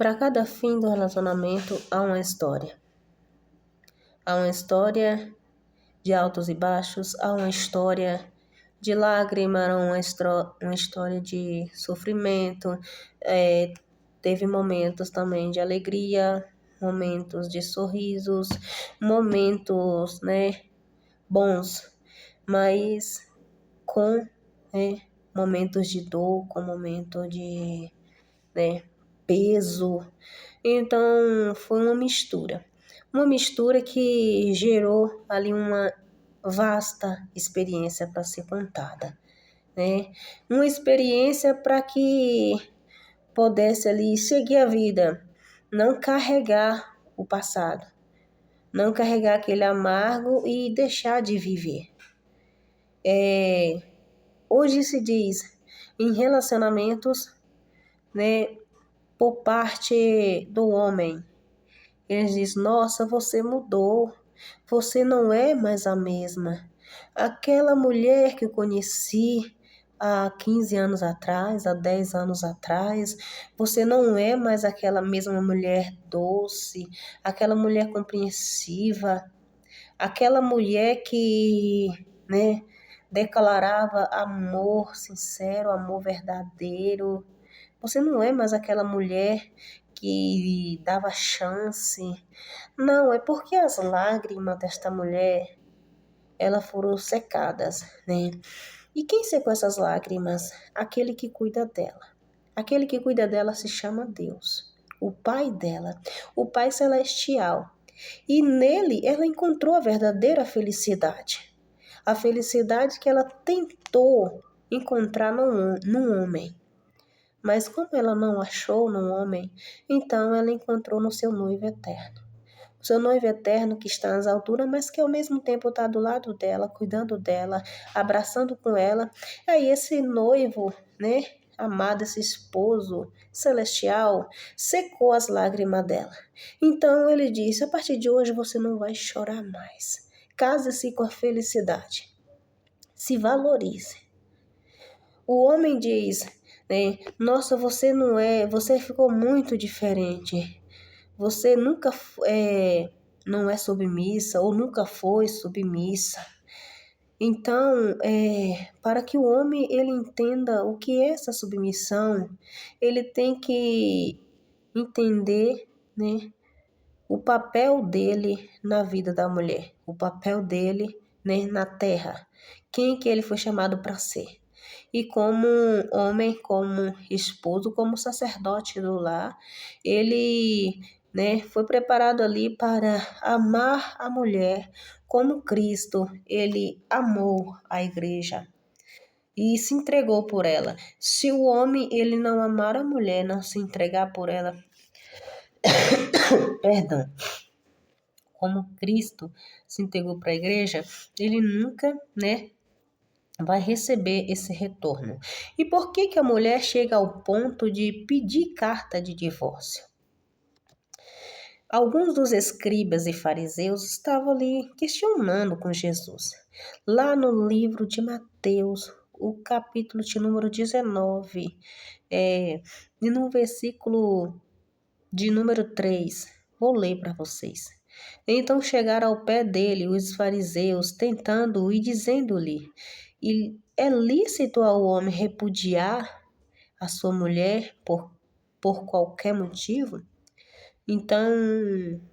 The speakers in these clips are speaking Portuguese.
Para cada fim do relacionamento há uma história. Há uma história de altos e baixos, há uma história de lágrima, há uma história de sofrimento. Teve momentos também de alegria, momentos de sorrisos, momentos, bons, mas com, momentos de dor, com momentos de, peso. Então, foi uma mistura. Uma mistura que gerou ali uma vasta experiência para ser contada, né? Uma experiência para que pudesse ali seguir a vida, não carregar o passado, não carregar aquele amargo e deixar de viver. Hoje se diz em relacionamentos, por parte do homem. Eles dizem: nossa, você mudou, você não é mais a mesma. Aquela mulher que eu conheci há 15 anos atrás, há 10 anos atrás, você não é mais aquela mesma mulher doce, aquela mulher compreensiva, aquela mulher que, declarava amor sincero, amor verdadeiro. Você não é mais aquela mulher que dava chance. Não, é porque as lágrimas desta mulher, elas foram secadas, né? E quem secou essas lágrimas? Aquele que cuida dela. Aquele que cuida dela se chama Deus, o Pai dela, o Pai Celestial. E nele ela encontrou a verdadeira felicidade. A felicidade que ela tentou encontrar num homem. Mas como ela não achou no homem, então ela encontrou no seu noivo eterno. O seu noivo eterno que está nas alturas, mas que ao mesmo tempo está do lado dela, cuidando dela, abraçando com ela. Aí esse noivo, amado, esse esposo celestial, secou as lágrimas dela. Então ele disse: a partir de hoje você não vai chorar mais. Case-se com a felicidade. Se valorize. O homem diz, nossa, você ficou muito diferente. Você nunca não é submissa ou nunca foi submissa. Então, para que o homem ele entenda o que é essa submissão, ele tem que entender, o papel dele na vida da mulher, o papel dele, na terra, quem que ele foi chamado para ser. E como homem, como esposo, como sacerdote do lar, ele, foi preparado ali para amar a mulher como Cristo, ele amou a igreja e se entregou por ela. Se o homem ele não amar a mulher, não se entregar por ela, perdão, como Cristo se entregou para a igreja, ele nunca, vai receber esse retorno. E por que a mulher chega ao ponto de pedir carta de divórcio? Alguns dos escribas e fariseus estavam ali questionando com Jesus. Lá no livro de Mateus, o capítulo de número 19, e no versículo de número 3, vou ler para vocês. Então chegaram ao pé dele os fariseus, tentando e dizendo-lhe: é lícito ao homem repudiar a sua mulher por qualquer motivo? Então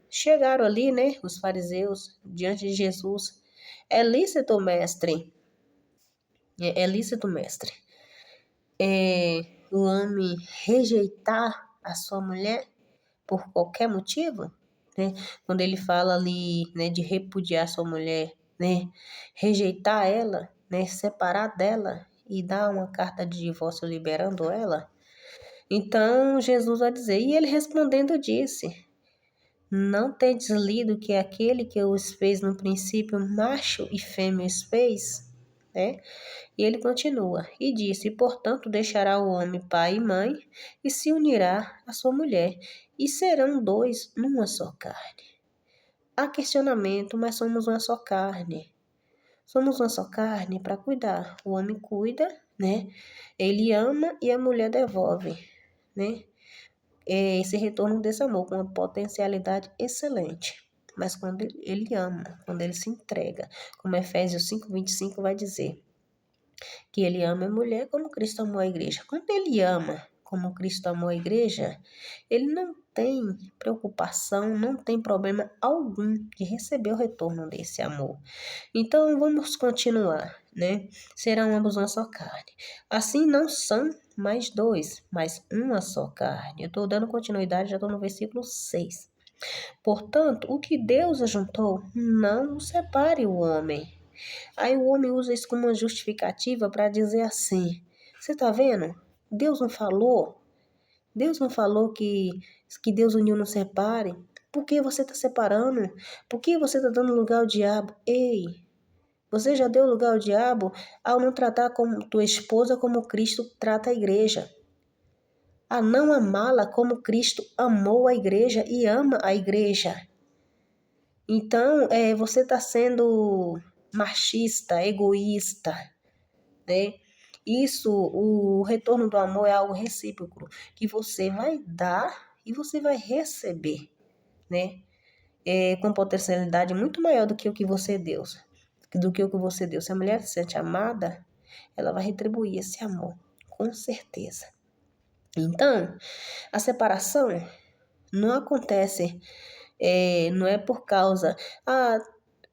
chegaram ali, os fariseus, diante de Jesus. É lícito, mestre? É lícito, mestre, o homem rejeitar a sua mulher por qualquer motivo? Quando ele fala ali, de repudiar sua mulher, rejeitar ela, separar dela e dar uma carta de divórcio liberando ela. Então Jesus vai dizer, e ele respondendo disse: não tendes lido que aquele que os fez no princípio, macho e fêmea os fez? E ele continua, e disse: portanto deixará o homem pai e mãe, e se unirá à sua mulher, e serão dois numa só carne. Há questionamento, mas somos uma só carne. Somos uma só carne para cuidar. O homem cuida, ele ama e a mulher devolve, esse retorno desse amor com uma potencialidade excelente. Mas quando ele ama, quando ele se entrega, como Efésios 5:25 vai dizer, que ele ama a mulher como Cristo amou a igreja. Quando ele ama como Cristo amou a igreja, ele não tem preocupação, não tem problema algum de receber o retorno desse amor. Então vamos continuar, né? Serão ambos uma só carne. Assim não são mais dois, mas uma só carne. Eu estou dando continuidade, já estou no versículo 6. Portanto, o que Deus ajuntou, não o separe o homem. Aí o homem usa isso como uma justificativa para dizer assim: você tá vendo? Deus não falou? Deus não falou que Deus uniu não separe? Por que você está separando? Por que você está dando lugar ao diabo? Ei, você já deu lugar ao diabo ao não tratar como tua esposa como Cristo trata a igreja. A não amá-la como Cristo amou a igreja e ama a igreja. Então, você está sendo machista, egoísta, né? Isso, o retorno do amor é algo recíproco, que você vai dar e você vai receber, né? Com potencialidade muito maior do que o que você deu, Se a mulher se sente amada, ela vai retribuir esse amor, com certeza. Então, a separação não acontece, não é por causa,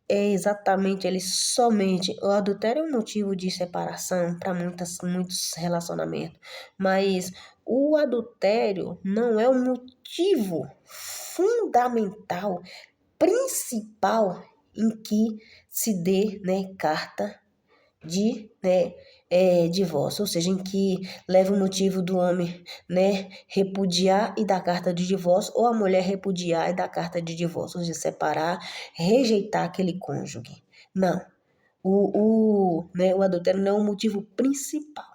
exatamente, ele somente, o adultério é um motivo de separação para muitos relacionamentos, mas o adultério não é o motivo fundamental, principal em que se dê, né, carta de, divórcio, ou seja, em que leva o motivo do homem, né, repudiar e dar carta de divórcio, ou a mulher repudiar e dar carta de divórcio, ou seja, separar, rejeitar aquele cônjuge. Não, o adultério não é o motivo principal.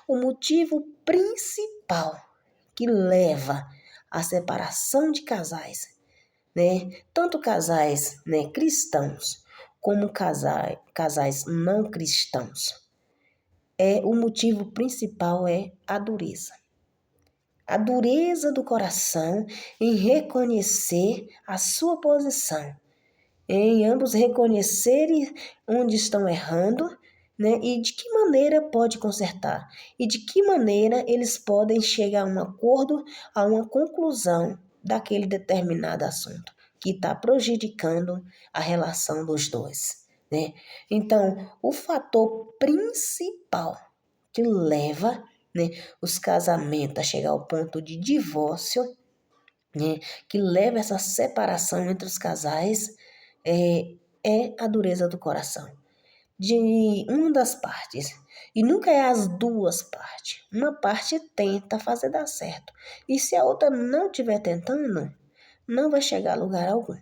O motivo principal que leva à separação de casais, né, tanto casais, né, cristãos, como casais não cristãos, o motivo principal é a dureza. A dureza do coração em reconhecer a sua posição, em ambos reconhecerem onde estão errando, né, e de que maneira pode consertar, e de que maneira eles podem chegar a um acordo, a uma conclusão daquele determinado assunto que está prejudicando a relação dos dois, né? Então, o fator principal que leva, né, os casamentos a chegar ao ponto de divórcio, né, que leva essa separação entre os casais, é a dureza do coração de uma das partes. E nunca é as duas partes. Uma parte tenta fazer dar certo. E se a outra não estiver tentando, não vai chegar a lugar algum.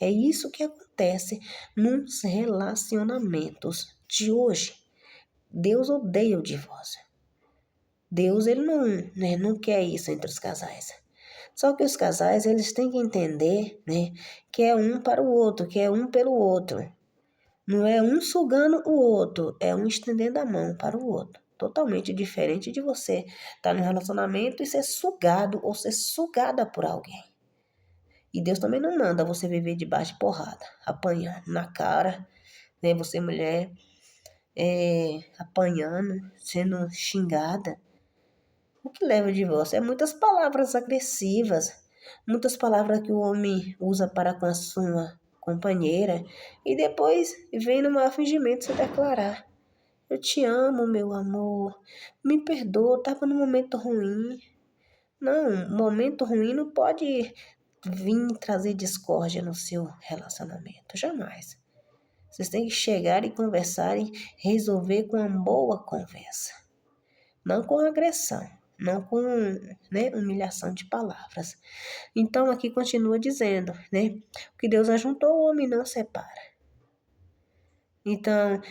É isso que acontece nos relacionamentos de hoje. Deus odeia o divórcio. Deus, ele não quer isso entre os casais. Só que os casais, eles têm que entender, né, que é um para o outro, que é um pelo outro. Não é um sugando o outro, é um estendendo a mão para o outro. Totalmente diferente de você estar no relacionamento e ser sugado ou ser sugada por alguém. E Deus também não manda você viver debaixo de porrada, apanhando na cara, né? Você mulher, apanhando, sendo xingada. O que leva ao divórcio é muitas palavras agressivas, muitas palavras que o homem usa para com a sua companheira e depois vem no maior fingimento se declarar: eu te amo, meu amor, me perdoa, estava num momento ruim. Não, momento ruim não pode vir trazer discórdia no seu relacionamento, jamais. Vocês têm que chegar e conversar e resolver com uma boa conversa, não com agressão, não com, né, humilhação de palavras. Então aqui continua dizendo, né, o que Deus ajuntou, o homem não separa. Então,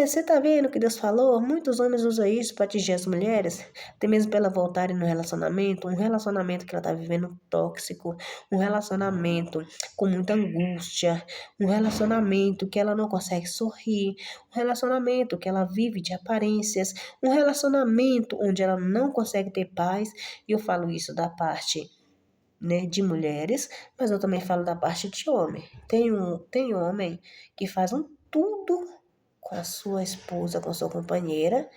você tá vendo o que Deus falou? Muitos homens usam isso para atingir as mulheres, até mesmo para ela voltarem no relacionamento, um relacionamento que ela tá vivendo tóxico, um relacionamento com muita angústia, um relacionamento que ela não consegue sorrir, um relacionamento que ela vive de aparências, um relacionamento onde ela não consegue ter paz. E eu falo isso da parte, né, de mulheres, mas eu também falo da parte de homem. Tem homem que faz tudo com a sua esposa, com a sua companheira,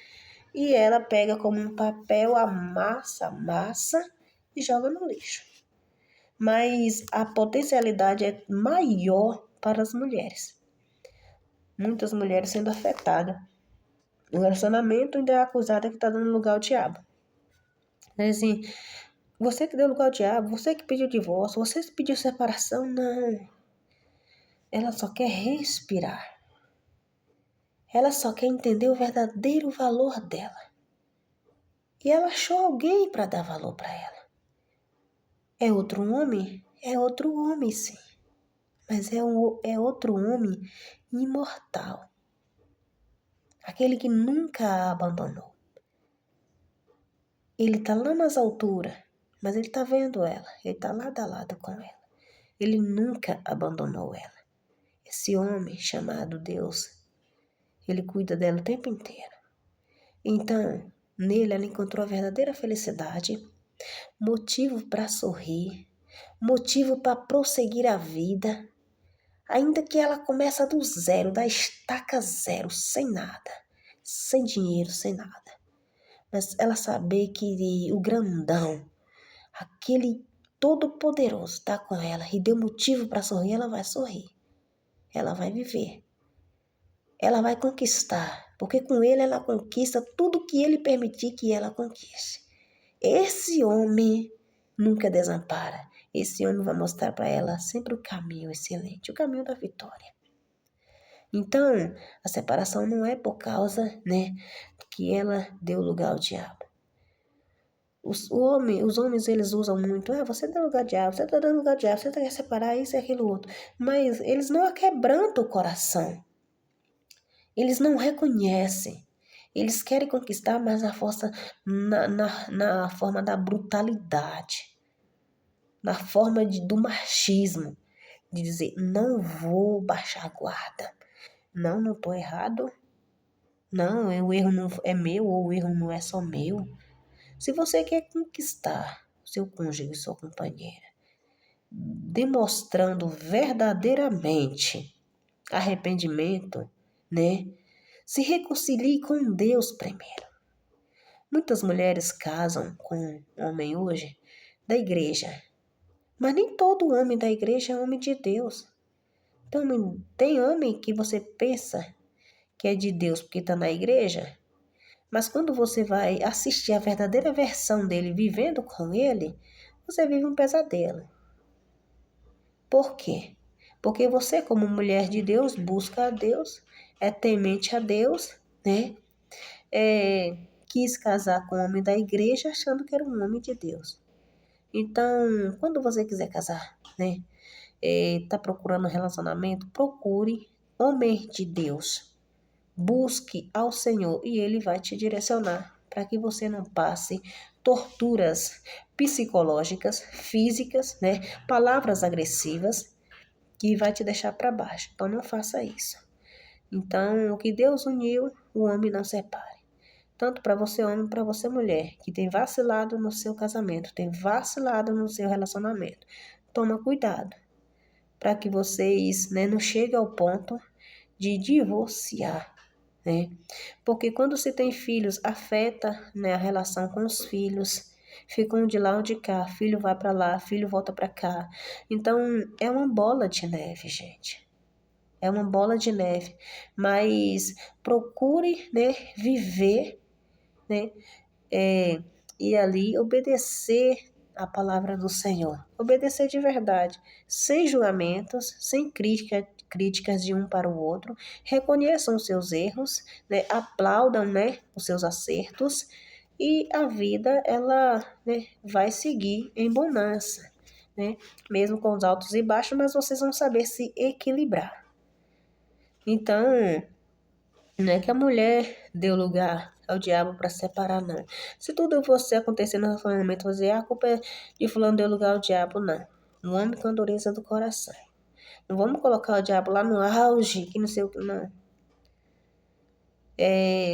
e ela pega como um papel, amassa e joga no lixo. Mas a potencialidade é maior para as mulheres. Muitas mulheres sendo afetadas. O relacionamento ainda é acusada que está dando lugar ao diabo. Mas assim, você que deu lugar ao diabo, você que pediu divórcio, você que pediu separação, não. Ela só quer respirar. Ela só quer entender o verdadeiro valor dela. E ela achou alguém para dar valor para ela. É outro homem? É outro homem, sim. Mas é outro homem imortal. Aquele que nunca a abandonou. Ele está lá nas alturas, mas ele está vendo ela. Ele está lado a lado com ela. Ele nunca abandonou ela. Esse homem chamado Deus, ele cuida dela o tempo inteiro. Então, nele ela encontrou a verdadeira felicidade, motivo para sorrir, motivo para prosseguir a vida, ainda que ela começa do zero, da estaca zero, sem nada, sem dinheiro, sem nada. Mas ela saber que o grandão, aquele todo-poderoso está com ela e deu motivo para sorrir, ela vai sorrir. Ela vai viver. Ela vai conquistar, porque com ele ela conquista tudo que ele permitir que ela conquiste. Esse homem nunca desampara. Esse homem vai mostrar para ela sempre o caminho excelente, o caminho da vitória. Então, a separação não é por causa, né, que ela deu lugar ao diabo. Os homens, eles usam muito, você deu lugar ao diabo, você está dando lugar ao diabo, você quer separar isso e aquilo outro. Mas eles não aquebrantam o coração. Eles não reconhecem. Eles querem conquistar, mas na forma da brutalidade. Na forma do machismo. De dizer, não vou baixar a guarda. Não estou errado. Não, o erro não é meu ou o erro não é só meu. Se você quer conquistar seu cônjuge, sua companheira, demonstrando verdadeiramente arrependimento, né? Se reconcilie com Deus primeiro. Muitas mulheres casam com homem hoje da igreja, mas nem todo homem da igreja é homem de Deus. Então, tem homem que você pensa que é de Deus porque está na igreja, mas quando você vai assistir a verdadeira versão dele vivendo com ele, você vive um pesadelo. Por quê? Porque você, como mulher de Deus, busca a Deus, é temente a Deus, né? Quis casar com um homem da igreja achando que era um homem de Deus. Então, quando você quiser casar, né? Tá procurando um relacionamento, procure homem de Deus. Busque ao Senhor e Ele vai te direcionar para que você não passe torturas psicológicas, físicas, né? Palavras agressivas que vai te deixar para baixo. Então não faça isso. Então, o que Deus uniu, o homem não separe. Tanto para você homem, para você mulher, que tem vacilado no seu casamento, tem vacilado no seu relacionamento. Toma cuidado, para que vocês, né, não cheguem ao ponto de divorciar, né? Porque quando se tem filhos, afeta, né, a relação com os filhos. Fica um de lá, um de cá, filho vai para lá, filho volta para cá. Então, é uma bola de neve, gente. É uma bola de neve. Mas procure, né, viver, né, e ali obedecer a palavra do Senhor. Obedecer de verdade, sem julgamentos, sem críticas de um para o outro. Reconheçam os seus erros, né, aplaudam, né, os seus acertos. E a vida, ela, né, vai seguir em bonança, né? Mesmo com os altos e baixos, mas vocês vão saber se equilibrar. Então, Não é que a mulher deu lugar ao diabo para separar, não. Se tudo fosse acontecer no relacionamento, você a culpa é de fulano deu lugar ao diabo, não. O homem com a dureza do coração. Não vamos colocar o diabo lá no auge, que não sei o que, não.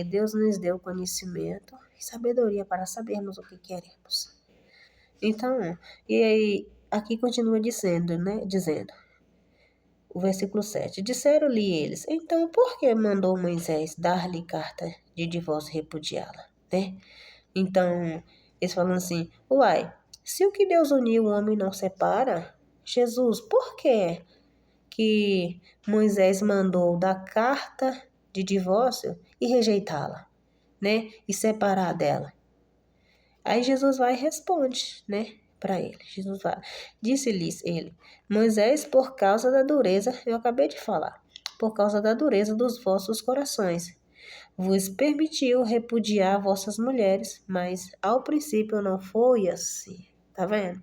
Deus nos deu conhecimento e sabedoria para sabermos o que queremos. Então, e aí, aqui continua dizendo, né? Dizendo, o versículo 7. Disseram-lhe eles, então por que mandou Moisés dar-lhe carta de divórcio e repudiá-la, né? Então, eles falam assim, uai, se o que Deus uniu o homem não separa, Jesus, por que Moisés mandou dar carta de divórcio e rejeitá-la, né? E separar dela? Aí Jesus vai e responde, né? Para ele. Jesus vai. Disse-lhes ele: Moisés, por causa da dureza, eu acabei de falar, por causa da dureza dos vossos corações, vos permitiu repudiar vossas mulheres, mas ao princípio não foi assim. Tá vendo?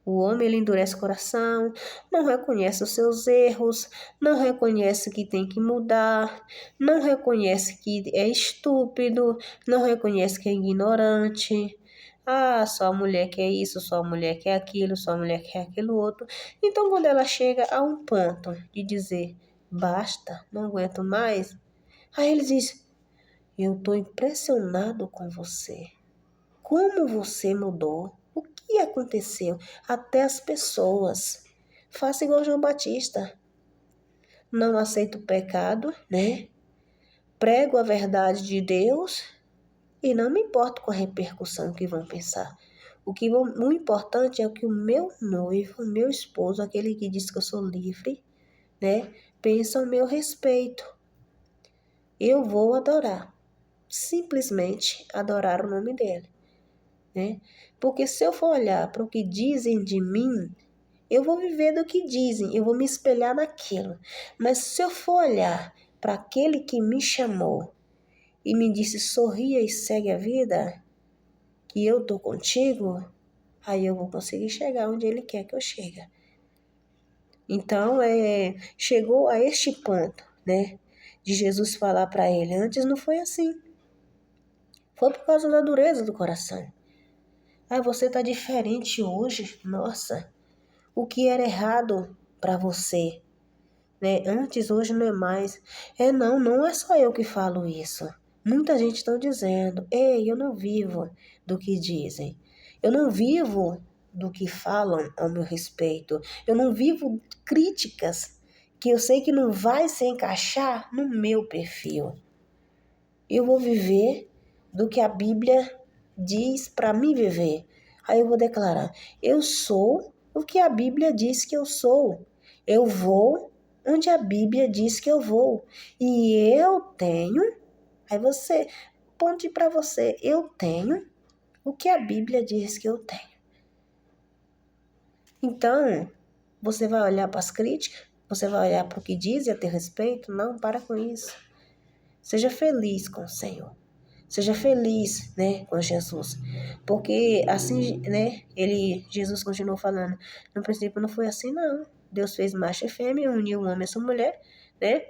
O homem ele endurece o coração, não reconhece os seus erros, não reconhece que tem que mudar, não reconhece que é estúpido, não reconhece que é ignorante. Ah, só a mulher quer isso, só a mulher quer aquilo, só a mulher quer aquilo outro. Então, quando ela chega a um ponto de dizer basta, não aguento mais, aí ele diz: eu estou impressionado com você. Como você mudou? O que aconteceu? Até as pessoas. Faça igual João Batista. Não aceito o pecado, né? Prego a verdade de Deus e não me importo com a repercussão que vão pensar. O importante é que o meu noivo, o meu esposo, aquele que diz que eu sou livre, né? Pensa ao meu respeito. Eu vou adorar. Simplesmente adorar o nome dele. Né? Porque se eu for olhar para o que dizem de mim, eu vou viver do que dizem, eu vou me espelhar naquilo. Mas se eu for olhar para aquele que me chamou e me disse sorria e segue a vida, que eu tô contigo, aí eu vou conseguir chegar onde ele quer que eu chegue. Então, chegou a este ponto, né, de Jesus falar para ele, antes não foi assim. Foi por causa da dureza do coração. Ah, você tá diferente hoje. Nossa, o que era errado para você, né? Antes, hoje não é mais. Não é só eu que falo isso. Muita gente está dizendo, ei, eu não vivo do que dizem. Eu não vivo do que falam ao meu respeito. Eu não vivo críticas que eu sei que não vai se encaixar no meu perfil. Eu vou viver do que a Bíblia diz para mim viver. Aí eu vou declarar: eu sou o que a Bíblia diz que eu sou. Eu vou onde a Bíblia diz que eu vou. E eu tenho. Aí você, ponte para você: eu tenho o que a Bíblia diz que eu tenho. Então, você vai olhar para as críticas? Você vai olhar para o que dizem a teu respeito? Não, para com isso. Seja feliz com o Senhor. Seja feliz, né, com Jesus. Porque assim, né, Jesus continuou falando, no princípio não foi assim, não. Deus fez macho e fêmea, uniu o homem e essa mulher, né?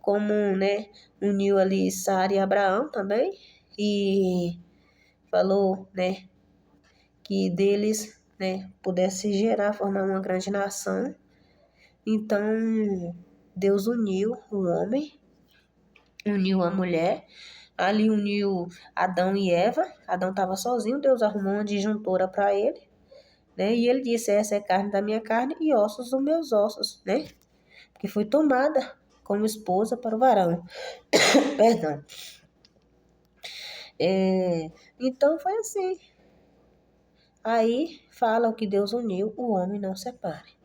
Como, né, uniu ali Sara e Abraão também. E falou, né, que deles, né, pudesse gerar, formar uma grande nação. Então, Deus uniu o homem, uniu a mulher. Ali uniu Adão e Eva. Adão estava sozinho, Deus arrumou uma disjuntora para ele, né? E ele disse: essa é carne da minha carne e ossos dos meus ossos, né? Que foi tomada como esposa para o varão. Perdão. Então foi assim. Aí fala o que Deus uniu, o homem não separe.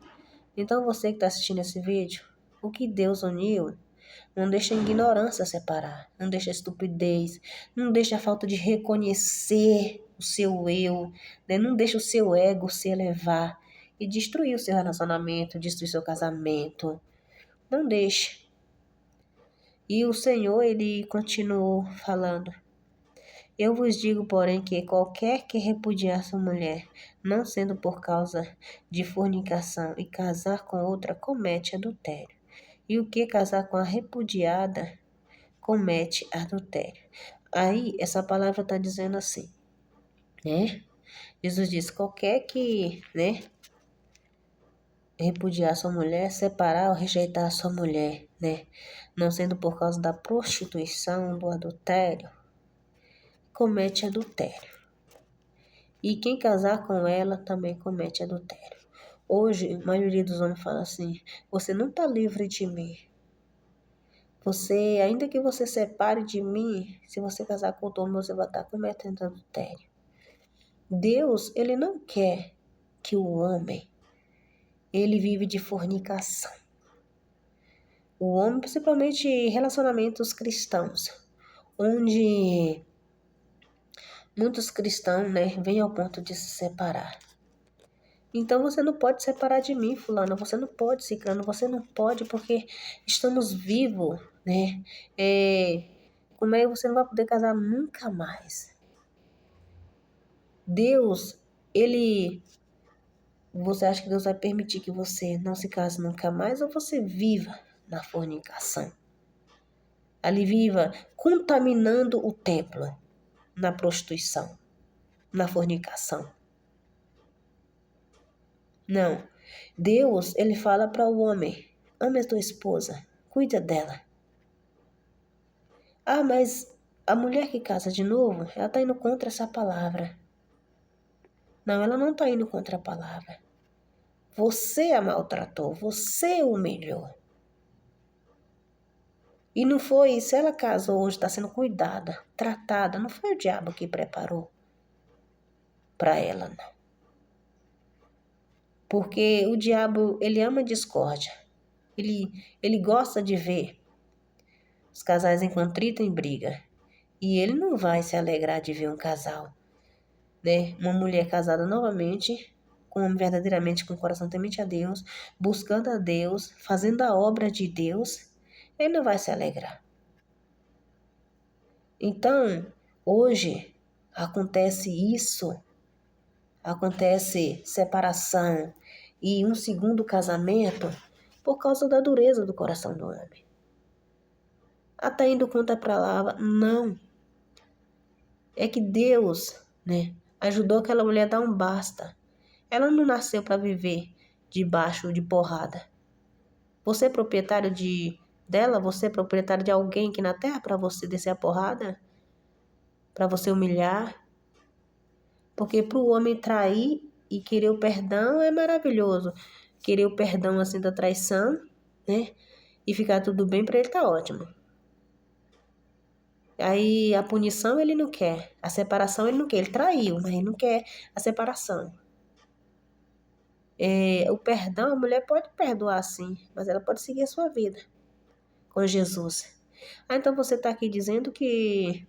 Então você que está assistindo esse vídeo, o que Deus uniu, não deixa a ignorância separar, não deixa a estupidez, não deixa a falta de reconhecer o seu eu, né? Não deixa o seu ego se elevar e destruir o seu relacionamento, destruir seu casamento. Não deixe. E o Senhor, ele continuou falando: eu vos digo, porém, que qualquer que repudiar sua mulher, não sendo por causa de fornicação, e casar com outra, comete adultério. E o que casar com a repudiada comete adultério. Aí, essa palavra está dizendo assim, né? Jesus diz, qualquer que, né, repudiar sua mulher, separar ou rejeitar sua mulher, né, não sendo por causa da prostituição, do adultério, comete adultério. E quem casar com ela também comete adultério. Hoje, a maioria dos homens fala assim, você não está livre de mim. Você, ainda que você separe de mim, se você casar com outro homem, você vai estar cometendo adultério. Deus, ele não quer que o homem, ele vive de fornicação. O homem, principalmente relacionamentos cristãos, onde muitos cristãos, né, vêm ao ponto de se separar. Então você não pode separar de mim, fulano, você não pode, ciclano, você não pode, porque estamos vivos, né? Como é que você não vai poder casar nunca mais? Deus, você acha que Deus vai permitir que você não se case nunca mais ou você viva na fornicação? Ali viva contaminando o templo na prostituição, na fornicação. Não. Deus, ele fala para o homem, ame a tua esposa, cuida dela. Ah, mas a mulher que casa de novo, ela está indo contra essa palavra. Não, ela não está indo contra a palavra. Você a maltratou, você a humilhou. E não foi, se ela casou hoje, está sendo cuidada, tratada, não foi o diabo que preparou para ela, não. Porque o diabo, ele ama a discórdia. Ele gosta de ver os casais em contrito em briga. E ele não vai se alegrar de ver um casal, né? Uma mulher casada novamente, com um homem verdadeiramente com o coração temente a Deus, buscando a Deus, fazendo a obra de Deus. Ele não vai se alegrar. Então, hoje, acontece isso, acontece separação e um segundo casamento por causa da dureza do coração do homem. Tá indo contra a palavra? Não. É que Deus, né, ajudou aquela mulher a dar um basta. Ela não nasceu para viver debaixo de porrada. Você é proprietário dela? Você é proprietário de alguém que na terra para você descer a porrada? Para você humilhar? Porque para o homem trair e querer o perdão é maravilhoso. Querer o perdão assim da traição, né? E ficar tudo bem para ele tá ótimo. Aí a punição ele não quer, a separação ele não quer, ele traiu, mas ele não quer a separação. O perdão, a mulher pode perdoar sim, mas ela pode seguir a sua vida com Jesus. Então você está aqui dizendo que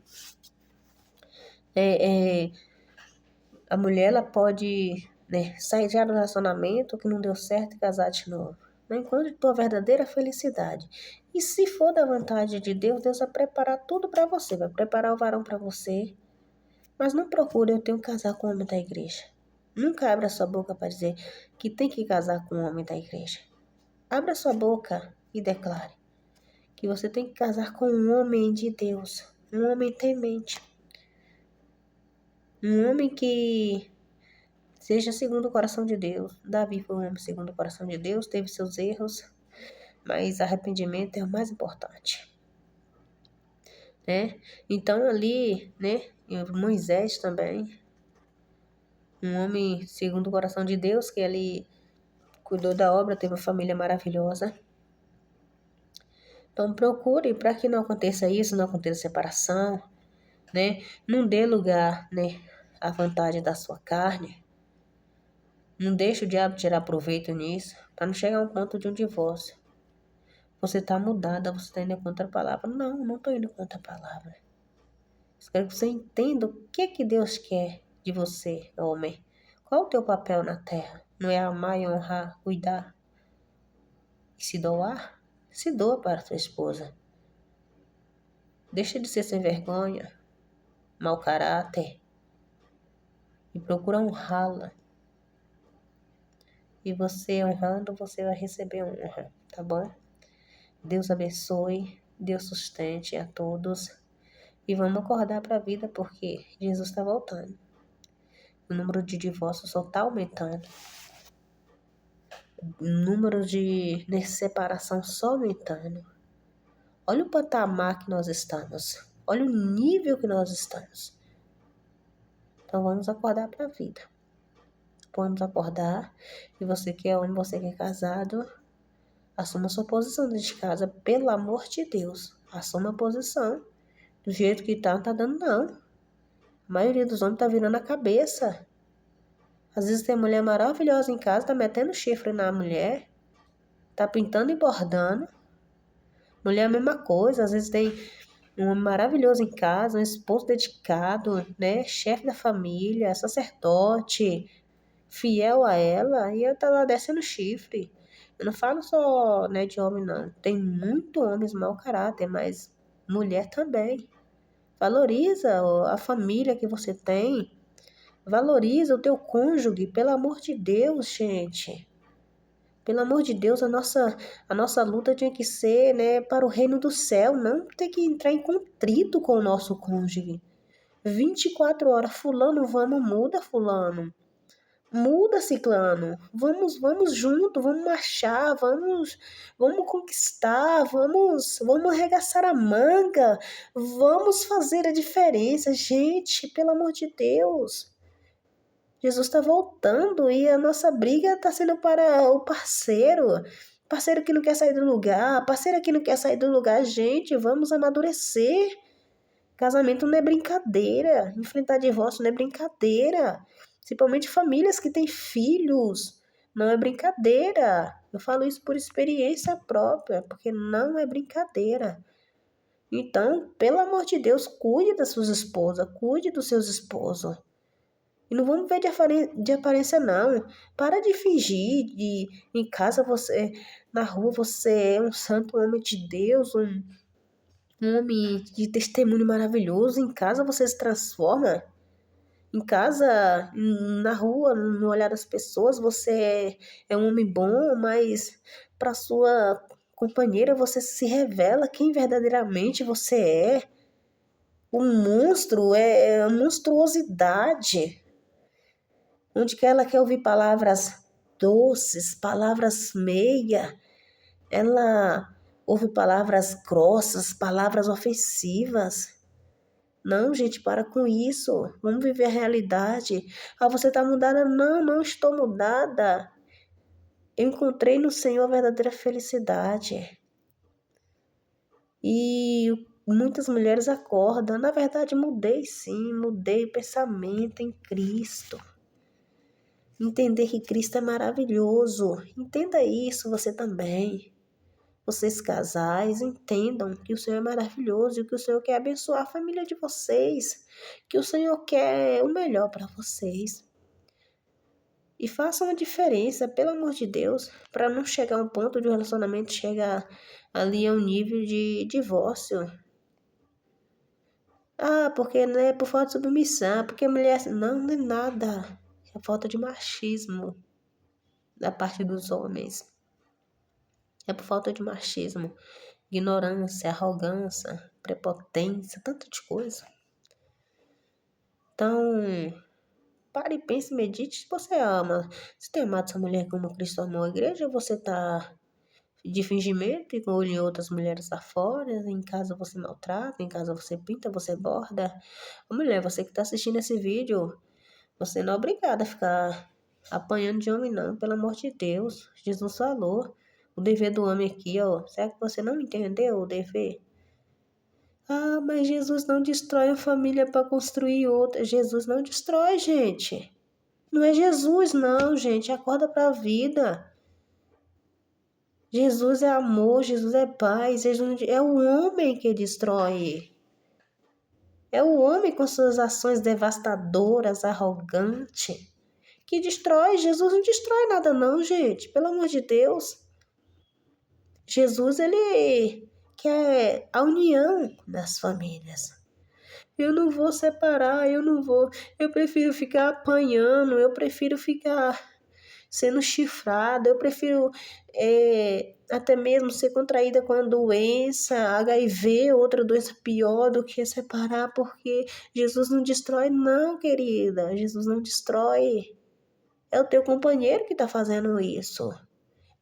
a mulher ela pode, né, sair já do relacionamento que não deu certo e casar de novo. Não encontre tua verdadeira felicidade. E se for da vontade de Deus, Deus vai preparar tudo para você, vai preparar o varão para você. Mas não procure eu tenho que casar com o homem da igreja. Nunca abra sua boca para dizer que tem que casar com o homem da igreja. Abra sua boca e declare que você tem que casar com um homem de Deus, um homem temente, um homem que seja segundo o coração de Deus. Davi foi um homem segundo o coração de Deus, teve seus erros, mas arrependimento é o mais importante, né? Então ali, né, Moisés também, um homem segundo o coração de Deus, que ele cuidou da obra, teve uma família maravilhosa. Então procure para que não aconteça isso, não aconteça separação, né? Não dê lugar, né, à vontade da sua carne. Não deixe o diabo tirar proveito nisso, para não chegar a um ponto de um divórcio. Você está mudada, você está indo contra a palavra. Não, não estou indo contra a palavra. Eu quero que você entenda o que Deus quer de você, homem. Qual o teu papel na terra? Não é amar e honrar, cuidar e se doar? Se doa para a tua esposa. Deixa de ser sem vergonha, mau caráter e procura honrá-la. E você honrando, você vai receber honra, tá bom? Deus abençoe. Deus sustente a todos. E vamos acordar para a vida porque Jesus está voltando. O número de divórcios só está aumentando. O número de separação só aumentando. Olha o patamar que nós estamos. Olha o nível que nós estamos. Então vamos acordar para a vida. Vamos acordar. E você que é homem, você que é casado, assuma sua posição dentro de casa. Pelo amor de Deus. Assuma a posição. Do jeito que tá, não tá dando não. A maioria dos homens tá virando a cabeça. Às vezes tem mulher maravilhosa em casa, tá metendo chifre na mulher. Tá pintando e bordando. Mulher é a mesma coisa. Às vezes tem um homem maravilhoso em casa, um esposo dedicado, né? Chefe da família, sacerdote, fiel a ela, e ela tá lá descendo chifre. Eu não falo só, né, de homem, não. Tem muito homens mau caráter, mas mulher também. Valoriza a família que você tem. Valoriza o teu cônjuge, pelo amor de Deus, gente. Pelo amor de Deus, a nossa luta tinha que ser, né, para o reino do céu, não ter que entrar em contrito com o nosso cônjuge. 24 horas, fulano, vamos, muda, fulano. Muda, ciclano. Vamos junto, vamos marchar, vamos conquistar, vamos arregaçar a manga, vamos fazer a diferença, gente, pelo amor de Deus. Jesus está voltando e a nossa briga está sendo para o parceiro que não quer sair do lugar, parceira que não quer sair do lugar, gente, vamos amadurecer. Casamento não é brincadeira, enfrentar divórcio não é brincadeira, principalmente famílias que têm filhos, não é brincadeira. Eu falo isso por experiência própria, porque não é brincadeira. Então, pelo amor de Deus, cuide das suas esposas, cuide dos seus esposos. E não vamos ver de aparência, não. Para de fingir, em casa você, na rua você é um santo homem de Deus, um homem de testemunho maravilhoso. Em casa você se transforma. Em casa, na rua, no olhar das pessoas, você é um homem bom, mas para sua companheira você se revela quem verdadeiramente você é. O monstro é a monstruosidade. Onde que ela quer ouvir palavras doces, palavras meia, ela ouve palavras grossas, palavras ofensivas. Não, gente, para com isso. Vamos viver a realidade. Ah, você está mudada? Não, não estou mudada. Eu encontrei no Senhor a verdadeira felicidade. E muitas mulheres acordam. Na verdade, mudei sim, mudei o pensamento em Cristo. Entender que Cristo é maravilhoso. Entenda isso você também. Vocês casais, entendam que o Senhor é maravilhoso e que o Senhor quer abençoar a família de vocês. Que o Senhor quer o melhor para vocês. E façam a diferença, pelo amor de Deus, para não chegar a um ponto de um relacionamento chegar ali a um nível de divórcio. Ah, porque não é por falta de submissão, porque a mulher... Não, não é nada. É falta de machismo da parte dos homens. É por falta de machismo, ignorância, arrogância, prepotência, tanto de coisa. Então, pare, pense, medite se você ama. Se tem amado essa mulher como Cristo amou a igreja, ou você tá de fingimento e olha outras mulheres lá fora, em casa você maltrata, em casa você pinta, você borda. Ô, mulher, você que tá assistindo esse vídeo, você não é obrigada a ficar apanhando de homem não, pelo amor de Deus. Jesus falou. O dever do homem aqui, ó. Será que você não entendeu o dever? Ah, mas Jesus não destrói a família para construir outra. Jesus não destrói, gente. Não é Jesus, não, gente. Acorda para a vida. Jesus é amor, Jesus é paz. Jesus é o homem que destrói. É o homem com suas ações devastadoras, arrogantes, que destrói. Jesus não destrói nada, não, gente. Pelo amor de Deus. Jesus, ele quer a união das famílias. Eu não vou separar, eu não vou. Eu prefiro ficar apanhando, eu prefiro ficar sendo chifrada. Eu prefiro até mesmo ser contraída com a doença, HIV, outra doença pior do que separar, porque Jesus não destrói, não, querida. Jesus não destrói. É o teu companheiro que está fazendo isso.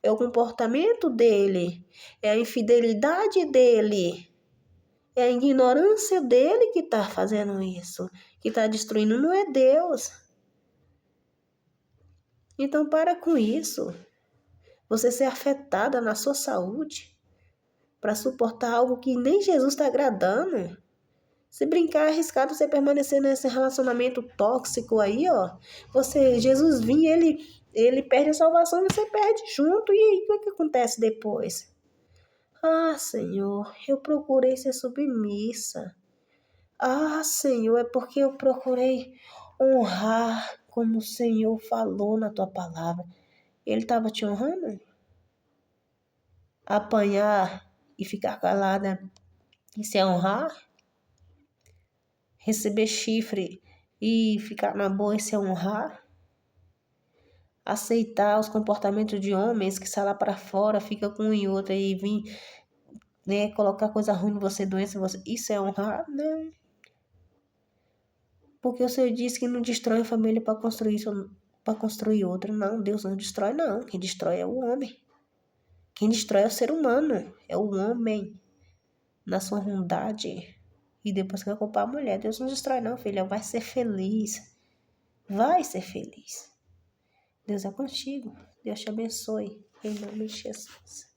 É o comportamento dele. É a infidelidade dele. É a ignorância dele que está fazendo isso. Que está destruindo, não é Deus. Então para com isso. Você ser afetada na sua saúde para suportar algo que nem Jesus está agradando. Se brincar, é arriscado você permanecer nesse relacionamento tóxico aí, ó. Jesus vir, ele perde a salvação e você perde junto. E aí, o que acontece depois? Ah, Senhor, eu procurei ser submissa. Ah, Senhor, é porque eu procurei honrar como o Senhor falou na tua palavra. Ele estava te honrando? Apanhar e ficar calada, isso é honrar? Receber chifre e ficar na boa, isso é honrar? Aceitar os comportamentos de homens que sai lá para fora, fica com um e outro e vir, né, colocar coisa ruim em você, doença em você, isso é honrar? Não. Porque o Senhor disse que não destrói a família para construir isso, para construir outra. Não, Deus não destrói, não. Quem destrói é o homem. Quem destrói é o ser humano, é o homem, na sua ruindade. E depois que vai culpar a mulher, Deus não destrói não, filha, vai ser feliz. Vai ser feliz. Deus é contigo. Deus te abençoe. Em nome de Jesus.